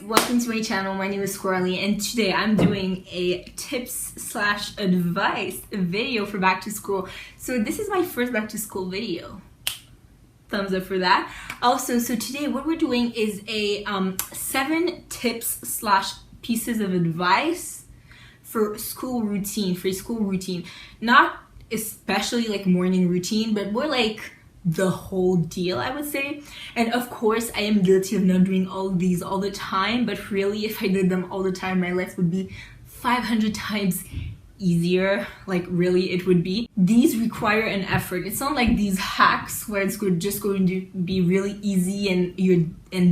Welcome to my channel. My name is Coralie, and today I'm doing a tips/advice video for back to school. So this is my first back to school video. Thumbs up for that. Also, so today what we're doing is a 7 tips/pieces of advice for school routine, for school routine. Not especially like morning routine, but more like the whole deal, I would say. And of course I am guilty of not doing all of these all the time, but really if I did them all the time, my life would be 500 times easier. Like really it would be. These require an effort. It's not like these hacks where it's just going to be really easy and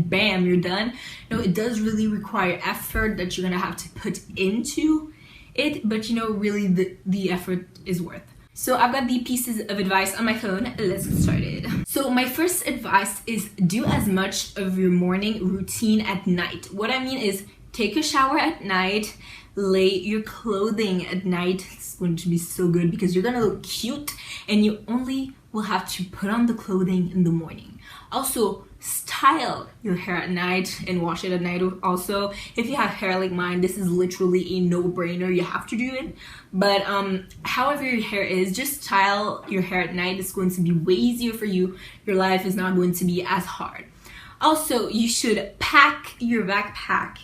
bam, you're done. No, it does really require effort that you're gonna have to put into it, but you know, really the effort is worth. So I've got the pieces of advice on my phone. Let's get started. So my first advice is do as much of your morning routine at night. What I mean is take a shower at night, lay your clothing at night. It's going to be so good because you're gonna look cute and you only will have to put on the clothing in the morning. Also, style your hair at night and wash it at night. Also, if you have hair like mine, this is literally a no-brainer. You have to do it. But however your hair is, just style your hair at night. It's going to be way easier for you. Your life is not going to be as hard. Also, you should pack your backpack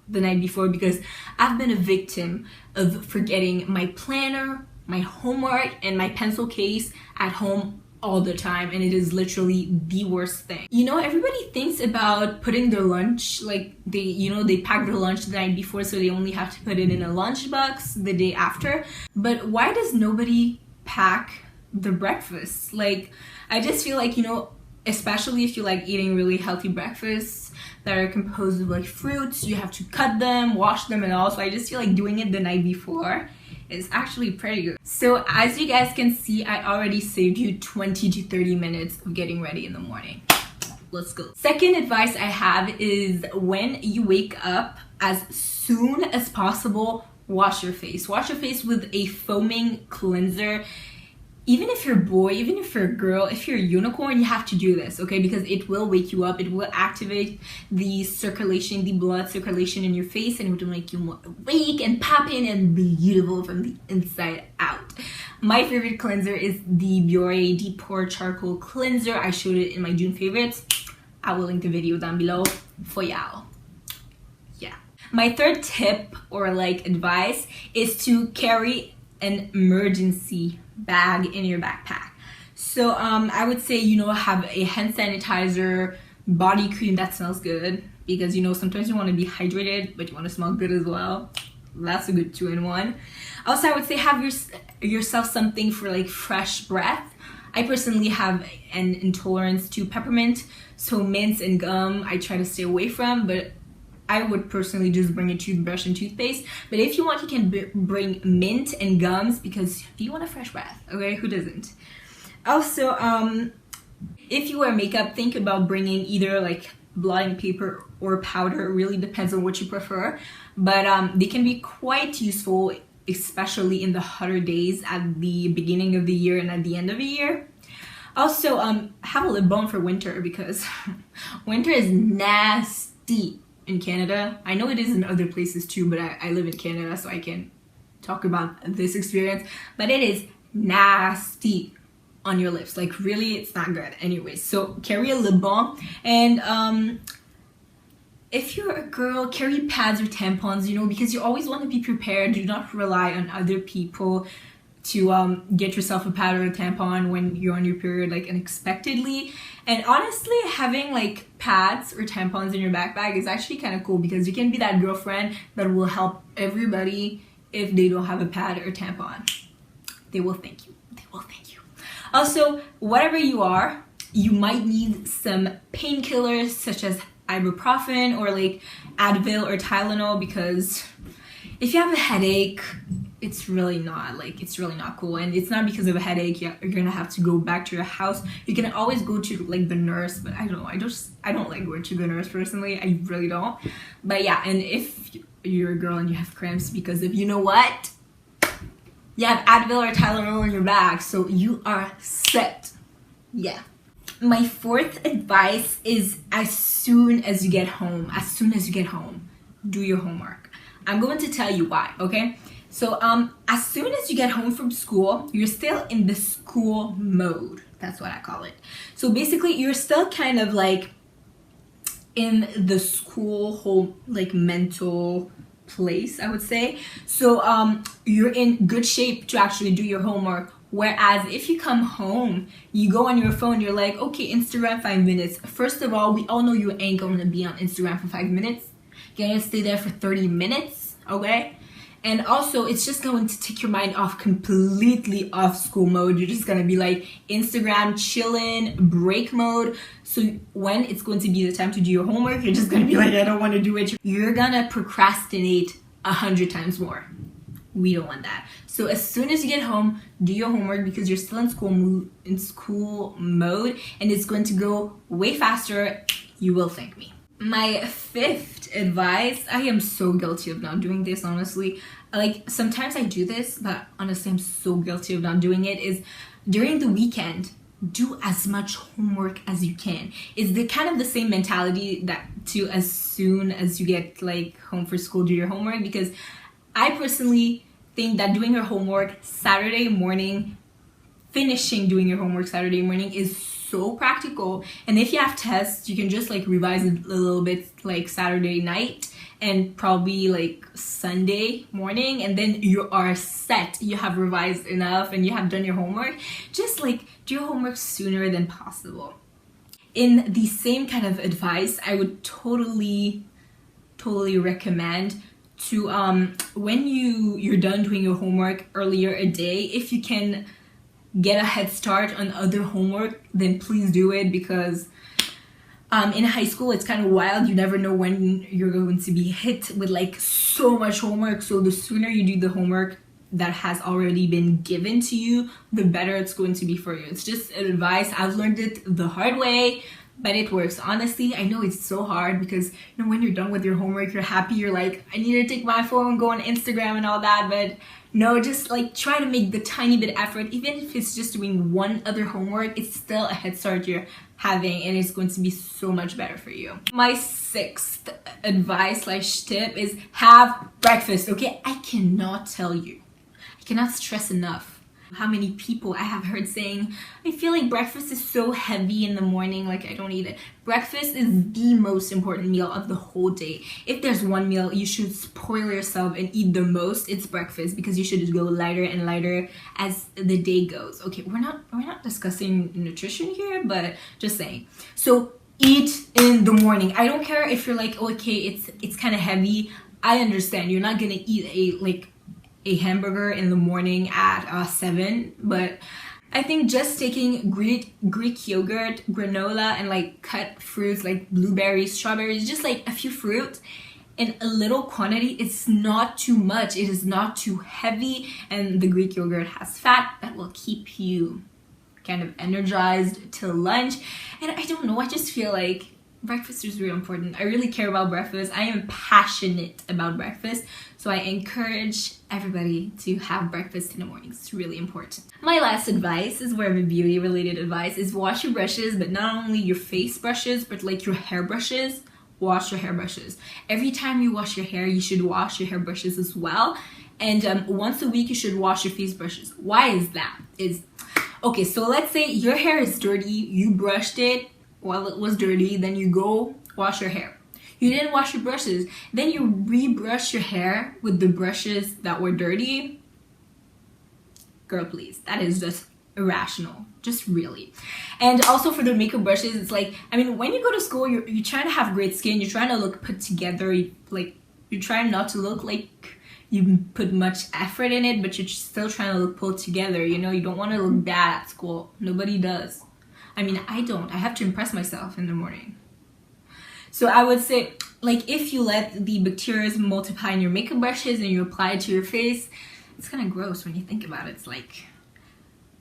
the night before, because I've been a victim of forgetting my planner, my homework, and my pencil case at home all the time, and it is literally the worst thing. You know, everybody thinks about putting their lunch, like they pack their lunch the night before so they only have to put it in a lunchbox the day after. But why does nobody pack the breakfast? Like, I just feel like, you know, especially if you like eating really healthy breakfasts that are composed of like fruits, you have to cut them, wash them and all. So I just feel like doing it the night before is actually pretty good. So as you guys can see, I already saved you 20 to 30 minutes of getting ready in the morning. Let's go. Second advice I have is when you wake up, as soon as possible, wash your face. Wash your face with a foaming cleanser. Even if you're a boy, even if you're a girl, if you're a unicorn, you have to do this, okay? Because it will wake you up. It will activate the circulation, the blood circulation in your face, and it will make you more awake and popping and beautiful from the inside out. My favorite cleanser is the Biore Deep Pore Charcoal Cleanser. I showed it in my June favorites. I will link the video down below for y'all. Yeah. My third tip or like advice is to carry an emergency bag in your backpack. So I would say, you know, have a hand sanitizer, body cream that smells good, because you know sometimes you want to be hydrated but you want to smell good as well. That's a good 2-in-1. Also, I would say have yourself something for like fresh breath. I personally have an intolerance to peppermint, so mints and gum I try to stay away from, but I would personally just bring a toothbrush and toothpaste. But if you want, you can bring mint and gums, because you want a fresh breath, okay? Who doesn't? Also, if you wear makeup, think about bringing either like blotting paper or powder. It really depends on what you prefer. But they can be quite useful, especially in the hotter days at the beginning of the year and at the end of the year. Also, have a lip balm for winter, because winter is nasty in Canada. I know it is in other places too, but I live in Canada, so I can talk about this experience. But it is nasty on your lips. Like really, it's not good. Anyways, so carry a lip balm, and if you're a girl, carry pads or tampons, you know, because you always want to be prepared. Do not rely on other people to get yourself a pad or a tampon when you're on your period, like unexpectedly. And honestly, having like pads or tampons in your backpack is actually kind of cool, because you can be that girlfriend that will help everybody if they don't have a pad or tampon. They will thank you. They will thank you. Also, whatever you are, you might need some painkillers such as ibuprofen or like Advil or Tylenol, because if you have a headache, it's really not cool. And it's not because of a headache you're gonna have to go back to your house. You can always go to like the nurse, but I don't know, I don't like going to the nurse personally. I really don't. But yeah, and if you're a girl and you have cramps, because if you know what, you have Advil or Tylenol in your bag, so you are set. Yeah. My fourth advice is as soon as you get home, do your homework. I'm going to tell you why, okay? So as soon as you get home from school, you're still in the school mode. That's what I call it. So basically, you're still kind of like in the school whole like mental place, I would say. So you're in good shape to actually do your homework. Whereas if you come home, you go on your phone, you're like, okay, Instagram 5 minutes. First of all, we all know you ain't gonna be on Instagram for 5 minutes. You're gonna stay there for 30 minutes, okay? And also, it's just going to take your mind off completely off school mode. You're just gonna be like Instagram chilling, break mode. So when it's going to be the time to do your homework, you're just gonna be like, I don't wanna do it. You're gonna procrastinate 100 times more. We don't want that. So as soon as you get home, do your homework because you're still in school mode, and it's going to go way faster. You will thank me. My fifth advice, I am so guilty of not doing this, honestly. Like, sometimes I do this, but honestly, I'm so guilty of not doing it, is during the weekend, do as much homework as you can. It's the kind of the same mentality that to as soon as you get like home for school, do your homework, because I personally think that doing your homework Saturday morning, finishing doing your homework Saturday morning is so practical. And if you have tests, you can just like revise it a little bit like Saturday night and probably like Sunday morning, and then you are set. You have revised enough and you have done your homework. Just like do your homework sooner than possible. In the same kind of advice, I would totally recommend to when you're done doing your homework earlier a day, if you can get a head start on other homework, then please do it, because in high school it's kind of wild. You never know when you're going to be hit with like so much homework. So the sooner you do the homework that has already been given to you, the better it's going to be for you. It's just advice. I've learned it the hard way, but it works. Honestly, I know it's so hard because, you know, when you're done with your homework, you're happy, you're like, I need to take my phone, go on Instagram and all that, but no, just like try to make the tiny bit effort. Even if it's just doing one other homework, it's still a head start you're having, and it's going to be so much better for you. My sixth advice / tip is have breakfast, okay? I cannot tell you, I cannot stress enough how many people I have heard saying, I feel like breakfast is so heavy in the morning, like I don't eat it. Breakfast is the most important meal of the whole day. If there's one meal you should spoil yourself and eat the most, it's breakfast, because you should go lighter and lighter as the day goes. Okay, we're not discussing nutrition here, but just saying. So eat in the morning. I don't care if you're like, okay, it's kind of heavy. I understand you're not gonna eat a hamburger in the morning at 7, but I think just taking Greek yogurt, granola, and like cut fruits like blueberries, strawberries, just like a few fruits in a little quantity, it's not too much, it is not too heavy, and the Greek yogurt has fat that will keep you kind of energized till lunch. And I don't know, I just feel like breakfast is really important. I really care about breakfast. I am passionate about breakfast. So I encourage everybody to have breakfast in the morning. It's really important. My last advice is more of a beauty related advice, is wash your brushes, but not only your face brushes, but like your hair brushes. Wash your hair brushes. Every time you wash your hair, you should wash your hair brushes as well. And once a week, you should wash your face brushes. Why is that? Okay, so let's say your hair is dirty, you brushed it while it was dirty, then you go wash your hair. You didn't wash your brushes, then you rebrush your hair with the brushes that were dirty. Girl, please, that is just irrational, just really. And also for the makeup brushes, it's like, I mean, when you go to school, you're trying to have great skin, you're trying to look put together, you're trying not to look like you put much effort in it, but you're still trying to look put together, you know? You don't want to look bad at school. Nobody does. I mean, I don't. I have to impress myself in the morning. So I would say, like, if you let the bacteria multiply in your makeup brushes and you apply it to your face, it's kind of gross when you think about it. It's like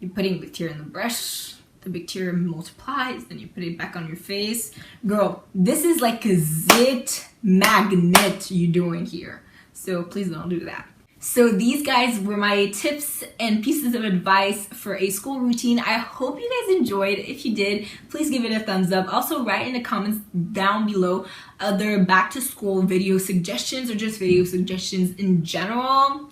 you're putting bacteria in the brush, the bacteria multiplies, then you put it back on your face. Girl, this is like a zit magnet you're doing here. So please don't do that. So these guys were my tips and pieces of advice for a school routine. I hope you guys enjoyed. If you did, please give it a thumbs up. Also write in the comments down below other back to school video suggestions or just video suggestions in general,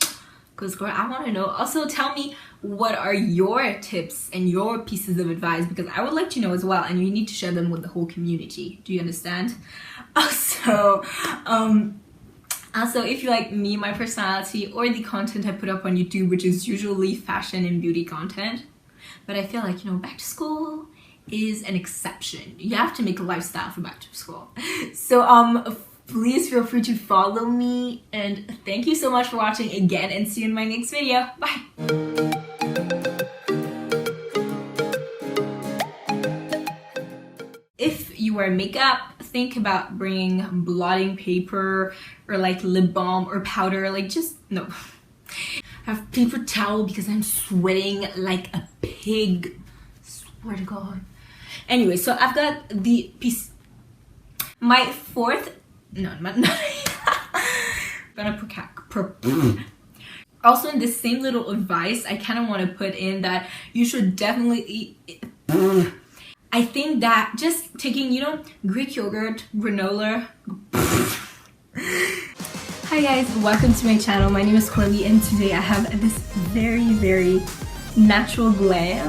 because girl, I want to know. Also tell me what are your tips and your pieces of advice, because I would like to know as well, and you need to share them with the whole community. Do you understand? Also if you like me, my personality, or the content I put up on YouTube, which is usually fashion and beauty content, but I feel like, you know, back to school is an exception. You have to make a lifestyle for back to school. So please feel free to follow me, and thank you so much for watching again, and see you in my next video. Bye. If you wear makeup, think about bringing blotting paper or like lip balm or powder. Like, just no. I have paper towel because I'm sweating like a pig. Swear to God. Anyway, so I've got the piece. My fourth. No, I'm not. Also, in this same little advice, I kind of want to put in that you should definitely eat. I think that just taking, you know, Greek yogurt, granola. Hi guys, welcome to my channel. My name is Coralie, and today I have this very, very natural glam